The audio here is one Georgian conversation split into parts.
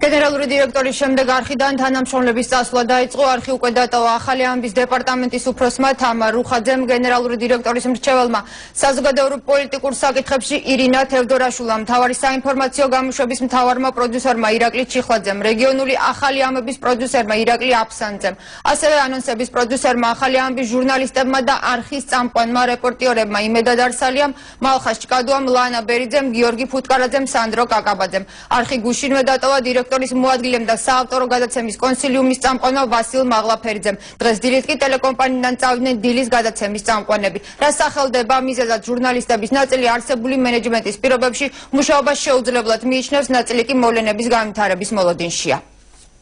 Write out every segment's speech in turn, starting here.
გენერალური დირექტორის შემდეგ არხიდან თანამშრომლების წასვლა დაიწყო. არხი უკვე დატოვა ახალი ამბის დეპარტამენტის უფროსმა თამარ რუხაძემ, გენერალური დირექტორის მრჩეველმა საზოგადოებრივ პოლიტიკურ საკითხებში ირინა თევდორაშვილამ, მთავარი საინფორმაციო გამოშვების მთავარმა პროდიუსერმა ირაკლი ჩიხლაძემ, რეგიონული ახალი ამბის პროდიუსერმა ირაკლი აფსანძემ, ასევე ანონსების პროდიუსერმა ახალი ამბის ჟურნალისტებმა და არხის წამყვანმა რეპორტიორებმა იმედად არსალიამ, მალხაზ ჭკადუამ, ლანა ბერიძემ, გიორგი ფუტკარაძემ, სანდრო კაკაბაძემ. არხი გუშინვე დატოვა დირექტორის მოადგილემ და საავტორო გადაცემის კონსილიუმის წამყვანმა ვასილ მაღლაფერიძემ. დღეს დილით კი ტელეკომპანიიდან წავიდნენ დილის გადაცემის წამყვანები. რა სახელდება მიზეზად ჟურნალისტების ნაწილი არსებული მენეჯმენტის პირობებში მუშაობას შეუძლებლად მიიჩნევს, ნაწილი კი მოვლენების განვითარების მოლოდინშია.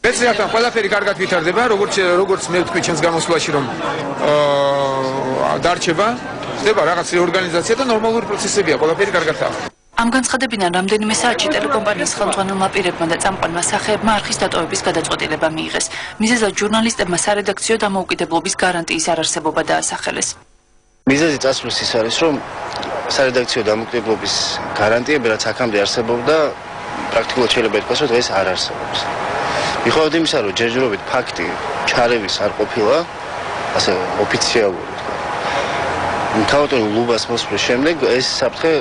მეცნიერთან ყველაფერი კარგად ვითარდება, როგორც მე ვთქვი ჩემს გამოსვლაში, რომ დარჩება, ხდება რაღაც რეორგანიზაცია და ნორმალური პროცესებია, ყველაფერი კარგადაა. ამ განცხადებიდან რამდენიმე საათში ტელეკომპანიის ხელმძღვანელმა პირებმა და წამყვანმა სახეებმა არხის დატოვების გადაწყვეტილება მიიღეს. მიზეზად ჟურნალისტებმა სარედაქციო დამოუკიდებლობის გარანტიის არარსებობა დაასახელეს. მიზეზი წასვლის ის არის, რომ სარედაქციო დამოუკიდებლობის გარანტიები, რაც აქამდე არსებობდა, პრაქტიკულად შეიძლება ითქვას, რომ დღეს არ არსებობს. მიუხედავად იმისა, რომ ჯერჯერობით ფაქტი ჩარევის არ ყოფილა, ასე ოფიციალური მთავრობრივ ლუბას მოსვლის შემდეგ ეს საფრთხე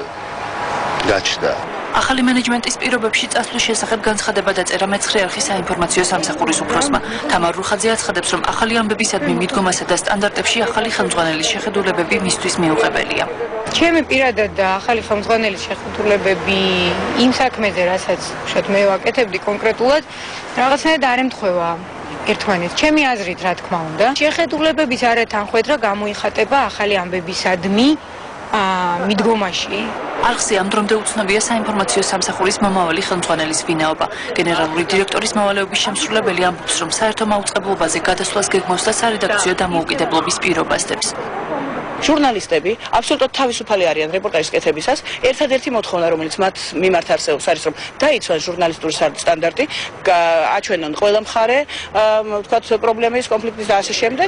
გაჩნდა. ახალი მენეჯმენტის პირობებში წასვლის შესახებ განცხადება დაწერა მეცხრე არხის საინფორმაციო სამსახურის უფროსმა. თამარ რუხაძე აცხადებს, რომ ახალი ამბებისადმი მიდგომასა და სტანდარტებში ახალი ხელმძღვანელის შეხედულებები მისთვის მიუღებელია. ჩემი პირადად და ახალი ხელმძღვანელის შეხედულებები იმ საქმეზე, რასაც უშუალოდ მე ვაკეთებდი კონკრეტულად, რაღაცნაირად არ ემთხვევა ერთმანეთს. ჩემი აზრით, რა თქმა უნდა, შეხედულებების არათანხვედრა გამოიხატება ახალი ამბებისადმი მიდგომაში. არხზე ამ დრომდე უცნობია საინფორმაციო სამსახურის მომავალი ხელმძღვანელის ვინაობა. გენერალური დირექტორის მოვალეობის შემსრულებელი ამბობს, რომ საერთო მაუწყებლობაზე გადასვლას გეგმავს და სარედაქციო დამოუკიდებლობის პირობას დებს. ჟურნალისტები აბსოლუტურად თავისუფალი არიან რეპორტაჟის კეთებისას. ერთადერთი მოთხოვნა, რომელიც მათ მიმართ არსებობს, არის, რომ დაიცვან ჟურნალისტური სტანდარტი, აჩვენონ ყველა მხარე, ვთქვათ, პრობლემის, კონფლიქტის და ასე შემდეგ.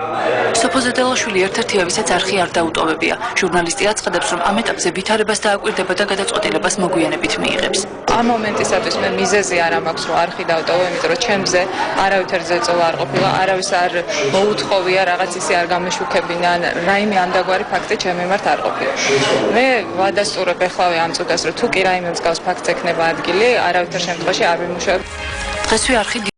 სოფო ზედელაშვილი ერთ-ერთია, ვისაც არხი არ დაუტოვებია. ჟურნალისტი აცხადებს, რომ ამ ეტაპზე ვითარებას დააკვირდება და გადაწყვეტილებას მოგვიანებით მიიღებს. ამ მომენტისათვის მე მიზეზი არ მაქვს, რომ არხი დავტოვო, იმიტომ რომ ჩემზე არავითარ ზეწოლა არ ყოფილა, არავის არ მოუთხოვია, რაღაც ისე არ გამეშუქებინა, რაიმე ამდაგვარი ფაქტი ჩემ მიმართ არ ყოფილა. მე ვადასტურებ ეხლავე ამ წუთას, რომ თუ კი რაიმე მსგავს ფაქტს ექნება ადგილი, არავითარ შემთხვევაში არ ვიმუშავებ. დღესვე არხი